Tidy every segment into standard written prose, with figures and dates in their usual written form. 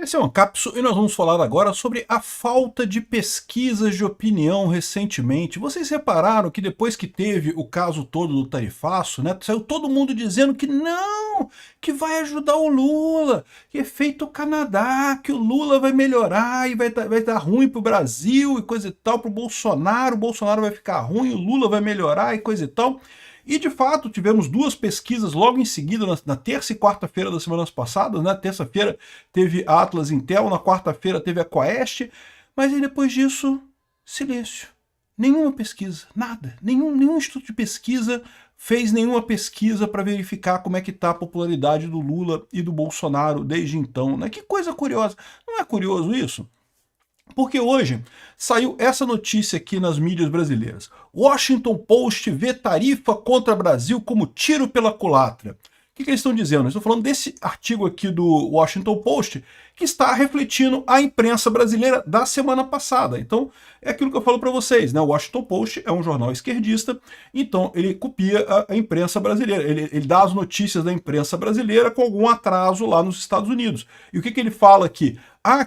Esse é um Cápsula e nós vamos falar agora sobre a falta de pesquisas de opinião recentemente. Vocês repararam que depois que teve o caso todo do tarifaço, né, saiu todo mundo dizendo que não, que vai ajudar o Lula, que é feito o Canadá, que o Lula vai melhorar e vai dar ruim para o Brasil e coisa e tal, para o Bolsonaro vai ficar ruim, o Lula vai melhorar e coisa e tal. E, de fato, tivemos duas pesquisas logo em seguida, na terça e quarta-feira das semanas passadas. Na terça-feira teve a Atlas Intel, na quarta-feira teve a Quaest, mas aí depois disso, silêncio. Nenhuma pesquisa, nada. Nenhum instituto de pesquisa fez nenhuma pesquisa para verificar como é que está a popularidade do Lula e do Bolsonaro desde então, né? Que coisa curiosa. Não é curioso isso? Porque hoje saiu essa notícia aqui nas mídias brasileiras. Washington Post vê tarifa contra Brasil como tiro pela culatra. O que eles estão dizendo? Eles estão falando desse artigo aqui do Washington Post que está refletindo a imprensa brasileira da semana passada. Então, é aquilo que eu falo para vocês, né? O Washington Post é um jornal esquerdista, então ele copia a imprensa brasileira. Ele dá as notícias da imprensa brasileira com algum atraso lá nos Estados Unidos. E o que ele fala aqui?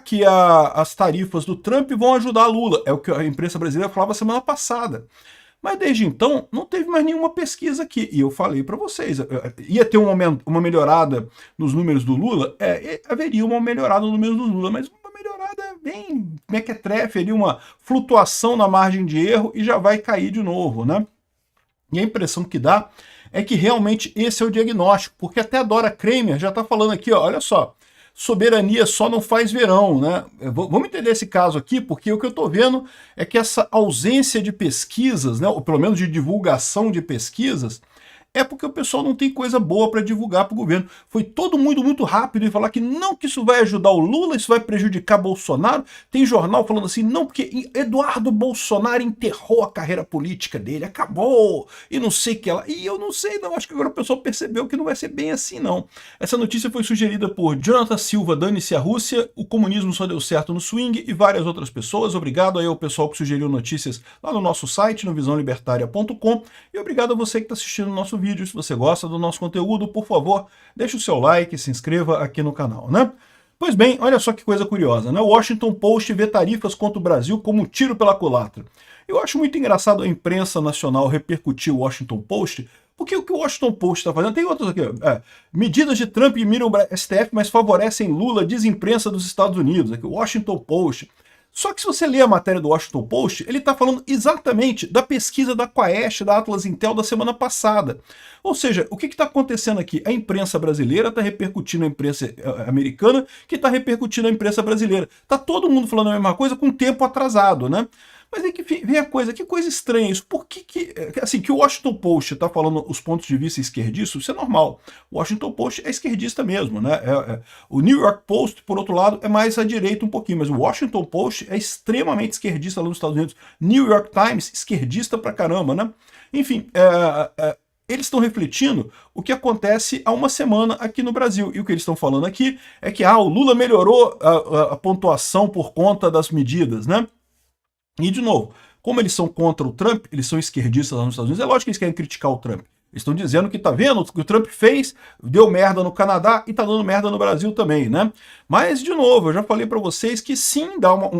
Que as tarifas do Trump vão ajudar Lula. É o que a imprensa brasileira falava semana passada. Mas desde então, não teve mais nenhuma pesquisa aqui. E eu falei para vocês, ia ter uma melhorada nos números do Lula? Haveria uma melhorada nos números do Lula, mas uma melhorada bem mequetrefe, ali, uma flutuação na margem de erro e já vai cair de novo, né? E a impressão que dá é que realmente esse é o diagnóstico, porque até a Dora Kramer já está falando aqui, ó, olha só, soberania só não faz verão, né? Vamos entender esse caso aqui, porque o que eu estou vendo é que essa ausência de pesquisas, né, ou pelo menos de divulgação de pesquisas, é porque o pessoal não tem coisa boa para divulgar para o governo. Foi todo mundo muito rápido em falar que não, que isso vai ajudar o Lula, isso vai prejudicar Bolsonaro. Tem jornal falando assim, não, porque Eduardo Bolsonaro enterrou a carreira política dele, acabou, e não sei o que lá. E eu não sei, não, acho que agora o pessoal percebeu que não vai ser bem assim, não. Essa notícia foi sugerida por Jonathan Silva, Dane-se a Rússia, O Comunismo Só Deu Certo no Swing e várias outras pessoas. Obrigado aí ao pessoal que sugeriu notícias lá no nosso site, no visãolibertaria.com, e obrigado a você que está assistindo o nosso vídeo. Se você gosta do nosso conteúdo, por favor, deixe o seu like, se inscreva aqui no canal, né? Pois bem, olha só que coisa curiosa, né? O Washington Post vê tarifas contra o Brasil como um tiro pela culatra. Eu acho muito engraçado a imprensa nacional repercutir o Washington Post, porque o que o Washington Post está fazendo, tem outros aqui, medidas de Trump miram o STF, mas favorecem Lula, diz imprensa dos Estados Unidos, aqui, o Washington Post. Só que se você ler a matéria do Washington Post, ele está falando exatamente da pesquisa da Quaest, da Atlas Intel da semana passada. Ou seja, o que está acontecendo aqui? A imprensa brasileira está repercutindo a imprensa americana, que está repercutindo a imprensa brasileira. Está todo mundo falando a mesma coisa com tempo atrasado, né? Mas aí que vem a coisa, que coisa estranha isso. Por que assim, que o Washington Post está falando os pontos de vista esquerdistas, isso é normal. O Washington Post é esquerdista mesmo, né? O New York Post, por outro lado, é mais à direita um pouquinho, mas o Washington Post é extremamente esquerdista lá nos Estados Unidos. New York Times, esquerdista pra caramba, né? Enfim, eles estão refletindo o que acontece há uma semana aqui no Brasil. E o que eles estão falando aqui é que o Lula melhorou a pontuação por conta das medidas, né? E, de novo, como eles são contra o Trump, eles são esquerdistas lá nos Estados Unidos, é lógico que eles querem criticar o Trump. Eles estão dizendo que, tá vendo, o que o Trump fez, deu merda no Canadá e tá dando merda no Brasil também, né? Mas, de novo, eu já falei para vocês que sim,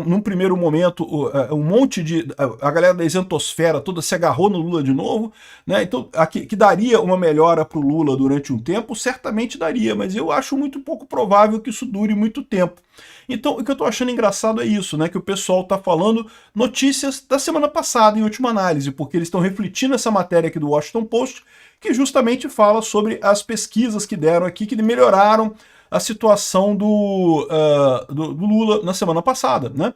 num primeiro momento, um monte de... A galera da isentosfera toda se agarrou no Lula de novo, né? Então, que daria uma melhora pro Lula durante um tempo, certamente daria, mas eu acho muito pouco provável que isso dure muito tempo. Então, o que eu tô achando engraçado é isso, né? Que o pessoal tá falando notícias da semana passada, em última análise, porque eles estão refletindo essa matéria aqui do Washington Post, que justamente fala sobre as pesquisas que deram aqui, que melhoraram a situação do Lula na semana passada, né?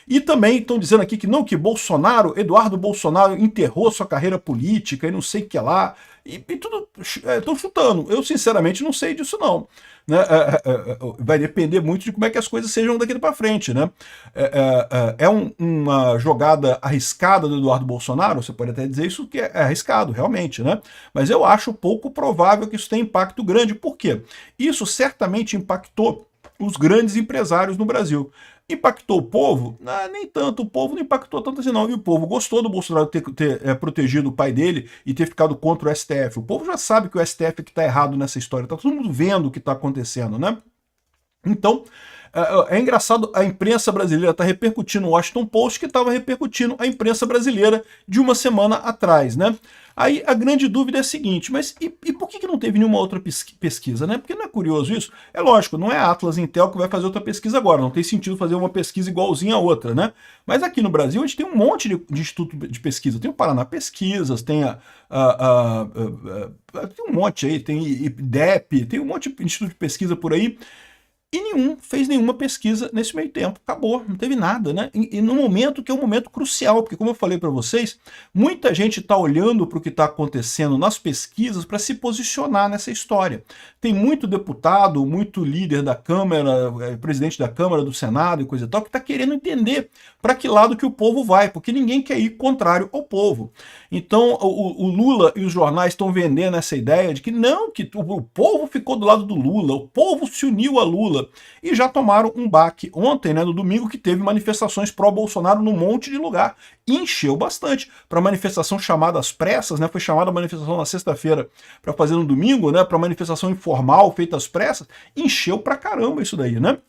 E também estão dizendo aqui que não, que Eduardo Bolsonaro enterrou sua carreira política e não sei o que lá, e tudo, estão chutando. Eu sinceramente não sei disso não. Né? Vai depender muito de como é que as coisas sejam daqui para frente, né? Uma jogada arriscada do Eduardo Bolsonaro, você pode até dizer isso que é arriscado, realmente, né? Mas eu acho pouco provável que isso tenha impacto grande. Por quê? Isso certamente impactou os grandes empresários no Brasil. Impactou o povo? Nem tanto, o povo não impactou tanto assim não, e o povo gostou do Bolsonaro ter protegido o pai dele e ter ficado contra o STF. O povo já sabe que o STF é que está errado nessa história, tá todo mundo vendo o que está acontecendo, né? Então, é engraçado, a imprensa brasileira está repercutindo o Washington Post, que estava repercutindo a imprensa brasileira de uma semana atrás, né? Aí a grande dúvida é a seguinte, mas e por que não teve nenhuma outra pesquisa, né? Porque não é curioso isso? É lógico, não é a Atlas Intel que vai fazer outra pesquisa agora, não tem sentido fazer uma pesquisa igualzinha a outra, né? Mas aqui no Brasil a gente tem um monte de instituto de pesquisa, tem o Paraná Pesquisas, tem tem um monte aí, tem IDEP, tem um monte de instituto de pesquisa por aí, e nenhum fez nenhuma pesquisa nesse meio tempo. Acabou, não teve nada, né? E no momento que é um momento crucial, porque como eu falei para vocês, muita gente está olhando para o que está acontecendo nas pesquisas para se posicionar nessa história. Tem muito deputado, muito líder da Câmara, presidente da Câmara, do Senado e coisa e tal, que está querendo entender para que lado que o povo vai, porque ninguém quer ir contrário ao povo. Então o Lula e os jornais estão vendendo essa ideia de que não, que o povo ficou do lado do Lula, o povo se uniu a Lula. E já tomaram um baque ontem, né, no domingo, que teve manifestações pró-Bolsonaro num monte de lugar. E encheu bastante. Para manifestação chamada às pressas, né, foi chamada a manifestação na sexta-feira para fazer no domingo, né, para manifestação informal feita às pressas, encheu pra caramba isso daí, né?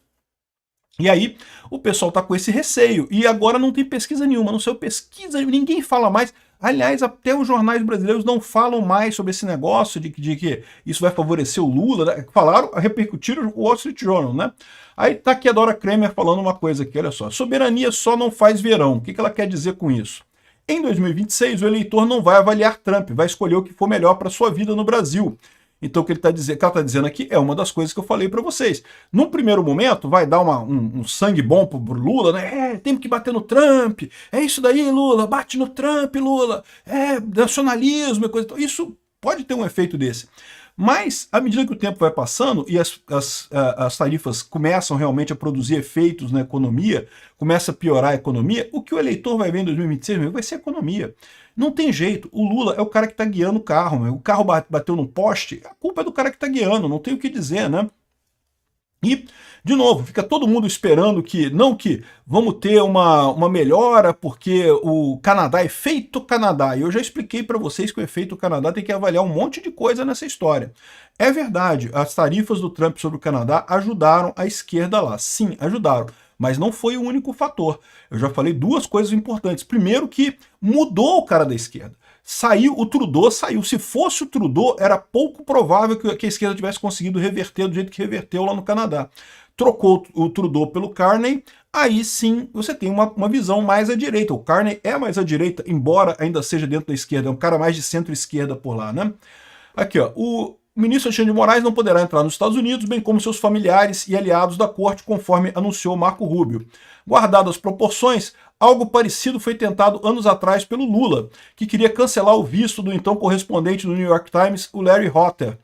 E aí o pessoal tá com esse receio. E agora não tem pesquisa nenhuma, não sei pesquisa, ninguém fala mais. Aliás, até os jornais brasileiros não falam mais sobre esse negócio de que isso vai favorecer o Lula, né? Falaram, repercutiram o Wall Street Journal, né? Aí tá aqui a Dora Kramer falando uma coisa aqui, olha só. Soberania só não faz verão. O que ela quer dizer com isso? Em 2026, o eleitor não vai avaliar Trump, vai escolher o que for melhor para sua vida no Brasil. Então o que ela está dizendo aqui é uma das coisas que eu falei para vocês. Num primeiro momento, vai dar um sangue bom pro Lula, né? Temos que bater no Trump. É isso daí, Lula. Bate no Trump, Lula. É nacionalismo e coisa. Isso pode ter um efeito desse. Mas, à medida que o tempo vai passando e as tarifas começam realmente a produzir efeitos na economia, começa a piorar a economia, o que o eleitor vai ver em 2026 vai ser a economia. Não tem jeito, o Lula é o cara que está guiando o carro, o carro bateu num poste, a culpa é do cara que está guiando, não tem o que dizer, né? E, de novo, fica todo mundo esperando que, não que vamos ter uma melhora porque o Canadá é feito Canadá. E eu já expliquei para vocês que o efeito Canadá tem que avaliar um monte de coisa nessa história. É verdade, as tarifas do Trump sobre o Canadá ajudaram a esquerda lá. Sim, ajudaram. Mas não foi o único fator. Eu já falei duas coisas importantes. Primeiro que mudou o cara da esquerda. Saiu, o Trudeau saiu. Se fosse o Trudeau, era pouco provável que a esquerda tivesse conseguido reverter do jeito que reverteu lá no Canadá. Trocou o Trudeau pelo Carney, aí sim você tem uma visão mais à direita. O Carney é mais à direita, embora ainda seja dentro da esquerda, é um cara mais de centro-esquerda por lá, né? Aqui, ó, o ministro Alexandre de Moraes não poderá entrar nos Estados Unidos, bem como seus familiares e aliados da corte, conforme anunciou Marco Rubio. Guardado as proporções, algo parecido foi tentado anos atrás pelo Lula, que queria cancelar o visto do então correspondente do New York Times, o Larry Hotter.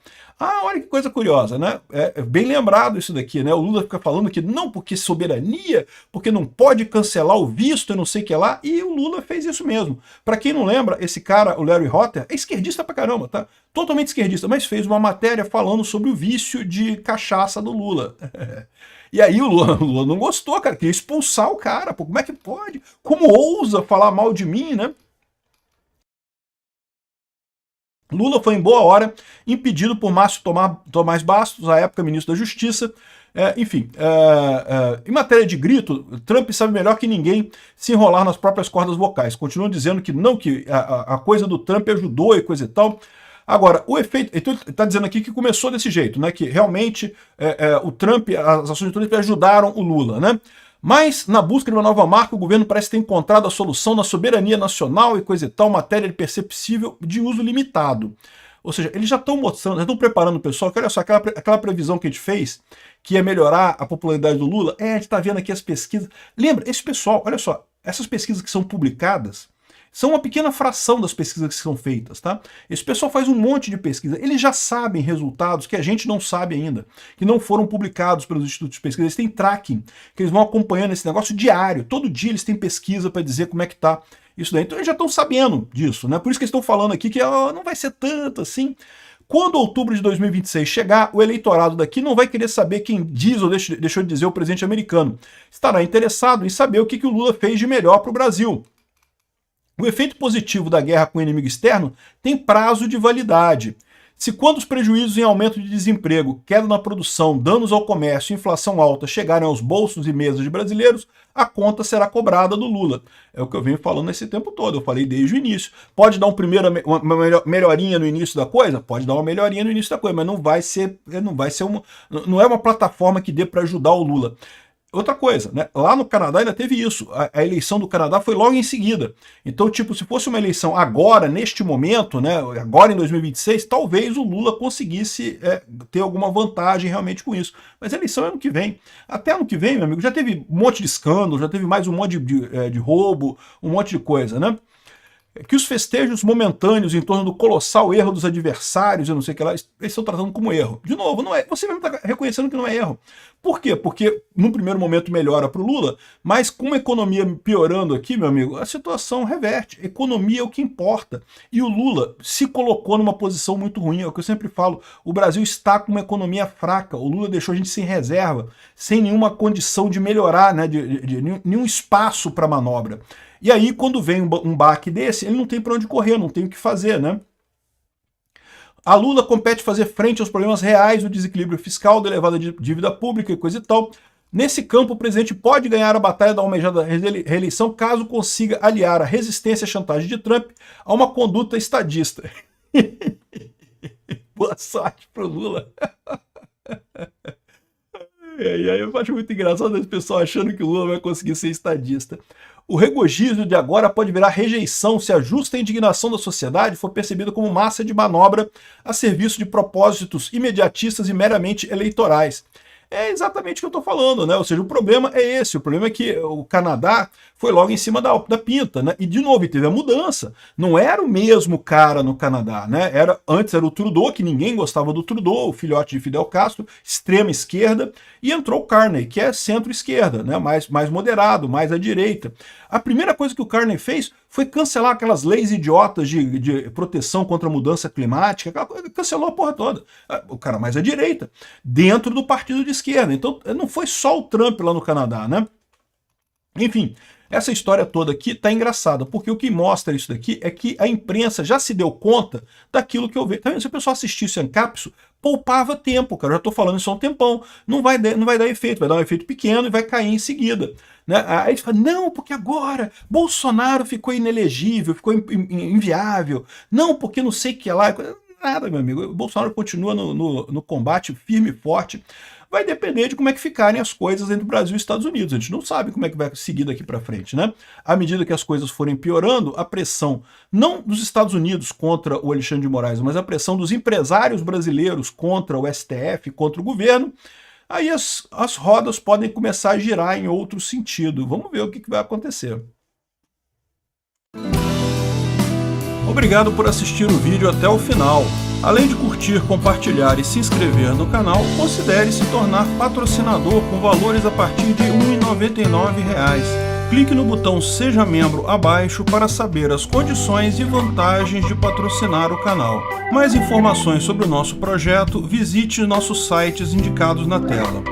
Ah, olha que coisa curiosa, né? É bem lembrado isso daqui, né? O Lula fica falando que não, porque soberania, porque não pode cancelar o visto e não sei o que lá, e o Lula fez isso mesmo. Para quem não lembra, esse cara, o Larry Hotter, é esquerdista pra caramba, tá? Totalmente esquerdista, mas fez uma matéria falando sobre o vício de cachaça do Lula. E aí o Lula não gostou, cara, queria expulsar o cara, pô, como é que pode? Como ousa falar mal de mim, né? Lula foi em boa hora impedido por Márcio Tomás Bastos, à época ministro da Justiça. Em matéria de grito, Trump sabe melhor que ninguém se enrolar nas próprias cordas vocais. Continua dizendo que não, que a coisa do Trump ajudou e coisa e tal. Agora, o efeito, então ele está dizendo aqui que começou desse jeito, né? Que realmente o Trump, as ações do Trump ajudaram o Lula, né? Mas, na busca de uma nova marca, o governo parece ter encontrado a solução na soberania nacional e coisa e tal, matéria perceptível de uso limitado. Ou seja, eles já estão mostrando, já estão preparando o pessoal, que olha só, aquela previsão que a gente fez, que ia melhorar a popularidade do Lula, a gente está vendo aqui as pesquisas. Lembra, esse pessoal, olha só, essas pesquisas que são publicadas, são uma pequena fração das pesquisas que são feitas, tá? Esse pessoal faz um monte de pesquisa. Eles já sabem resultados que a gente não sabe ainda, que não foram publicados pelos institutos de pesquisa. Eles têm tracking, que eles vão acompanhando esse negócio diário. Todo dia eles têm pesquisa para dizer como é que tá isso daí. Então eles já estão sabendo disso, né? Por isso que eles estão falando aqui que não vai ser tanto assim. Quando outubro de 2026 chegar, o eleitorado daqui não vai querer saber quem diz ou deixou de dizer o presidente americano. Estará interessado em saber o que o Lula fez de melhor para o Brasil. O efeito positivo da guerra com o inimigo externo tem prazo de validade. Se quando os prejuízos em aumento de desemprego, queda na produção, danos ao comércio e inflação alta chegarem aos bolsos e mesas de brasileiros, a conta será cobrada do Lula. É o que eu venho falando esse tempo todo, eu falei desde o início. Pode dar uma melhorinha no início da coisa? Pode dar uma melhorinha no início da coisa, mas não é uma plataforma que dê para ajudar o Lula. Outra coisa, né? Lá no Canadá ainda teve isso. A eleição do Canadá foi logo em seguida. Então, tipo, se fosse uma eleição agora, neste momento, né? Agora em 2026, talvez o Lula conseguisse ter alguma vantagem realmente com isso. Mas a eleição é ano que vem. Até ano que vem, meu amigo, já teve um monte de escândalo, já teve mais um monte de roubo, um monte de coisa, né? Que os festejos momentâneos em torno do colossal erro dos adversários, eu não sei o que lá, eles estão tratando como erro. De novo, não é, você mesmo está reconhecendo que não é erro. Por quê? Porque no primeiro momento melhora para o Lula, mas com a economia piorando aqui, meu amigo, a situação reverte. Economia é o que importa. E o Lula se colocou numa posição muito ruim, é o que eu sempre falo, o Brasil está com uma economia fraca, o Lula deixou a gente sem reserva, sem nenhuma condição de melhorar, né, de nenhum espaço para manobra. E aí, quando vem um baque desse, ele não tem para onde correr, não tem o que fazer, né? A Lula compete fazer frente aos problemas reais do desequilíbrio fiscal, da elevada dívida pública e coisa e tal. Nesse campo, o presidente pode ganhar a batalha da almejada reeleição caso consiga aliar a resistência à chantagem de Trump a uma conduta estadista. Boa sorte pro Lula. E aí eu acho muito engraçado as pessoas achando que o Lula vai conseguir ser estadista. O regozijo de agora pode virar rejeição se a justa indignação da sociedade for percebida como massa de manobra a serviço de propósitos imediatistas e meramente eleitorais. É exatamente o que eu estou falando, né? Ou seja, o problema é esse, o problema é que o Canadá foi logo em cima da pinta, né? E de novo, teve a mudança. Não era o mesmo cara no Canadá, né? Antes era o Trudeau, que ninguém gostava do Trudeau, o filhote de Fidel Castro, extrema esquerda, e entrou o Carney, que é centro-esquerda, né? Mais moderado, mais à direita. A primeira coisa que o Carney fez foi cancelar aquelas leis idiotas de proteção contra a mudança climática, cancelou a porra toda. O cara mais à direita, dentro do partido de esquerda. Então não foi só o Trump lá no Canadá, né? Enfim, essa história toda aqui tá engraçada, porque o que mostra isso daqui é que a imprensa já se deu conta daquilo que eu vejo. Tá vendo? Se o pessoal assistisse o Ancapsu, poupava tempo, cara. Eu já tô falando isso há um tempão. Não vai dar efeito, vai dar um efeito pequeno e vai cair em seguida. Né? Aí eles falam, não, porque agora Bolsonaro ficou inelegível, ficou inviável. Não, porque não sei o que lá. Nada, meu amigo. O Bolsonaro continua no combate firme e forte. Vai depender de como é que ficarem as coisas entre o Brasil e os Estados Unidos. A gente não sabe como é que vai seguir daqui para frente, né? À medida que as coisas forem piorando, a pressão, não dos Estados Unidos contra o Alexandre de Moraes, mas a pressão dos empresários brasileiros contra o STF, contra o governo, aí as rodas podem começar a girar em outro sentido. Vamos ver o que vai acontecer. Obrigado por assistir o vídeo até o final. Além de curtir, compartilhar e se inscrever no canal, considere se tornar patrocinador com valores a partir de R$ 1,99. Clique no botão Seja Membro abaixo para saber as condições e vantagens de patrocinar o canal. Mais informações sobre o nosso projeto, visite nossos sites indicados na tela.